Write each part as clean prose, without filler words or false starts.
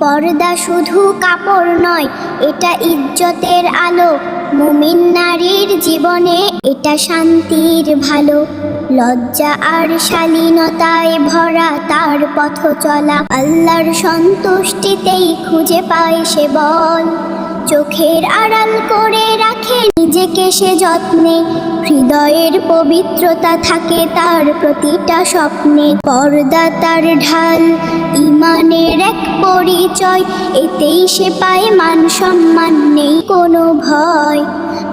পর্দা শুধু কাপড় নয়, এটা ইজ্জতের আলো। মুমিন নারীর জীবনে এটা শান্তির ভালো। লজ্জা আর শালীনতায় ভরা তার পথ চলা, আল্লাহর সন্তুষ্টিতেই খুঁজে পায় সে বল। চোখের আড়াল করে রাখে নিজেকে সে যত্নে, হৃদয়ের পবিত্রতা থাকে তার প্রতিটা স্বপ্নে। পর্দা তার ঢাল, ইমানের এক পরিচয়, এতেই সে পায় মান সম্মান, নেই কোনো ভয়।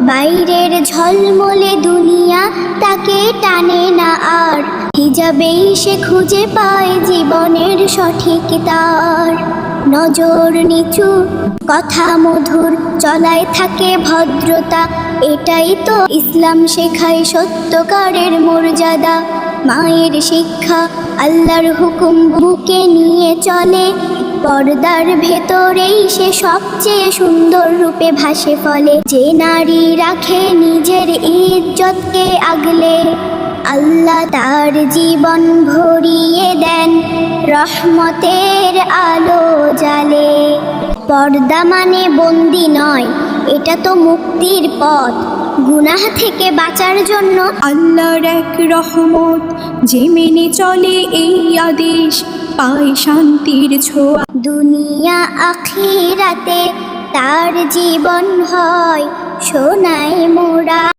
বাইরের ঝলমলে দুনিয়া তাকে টানে না আর, হিজাবেই সে খুঁজে পায় জীবনের সঠিক তার। নজর নিচু, কথা মধুর, চলায় থাকে ভদ্রতা, এটাই তো ইসলাম শেখায় সত্যকারের মর্যাদা। মায়ের শিক্ষা, আল্লাহর হুকুম বুকে নিয়ে চলে, পর্দার ভেতরেই সে সবচেয়ে সুন্দর রূপে ভাসে ফলে। যে নারী রাখে নিজের ইজ্জতকে আগলে, আল্লাহ তার জীবন ভরিয়ে দেন রহমতের আলো জালে। পর্দা মানে বন্দি নয়, এটা তো মুক্তির পথ। গুনাহ থেকে বাঁচার জন্য আল্লাহর এক রহমত, যে মেনে চলে এই আদেশ পায় শান্তির ছোঁয়া। দুনিয়া আখিরাতে তার জীবন হয় সোনায় মোড়া।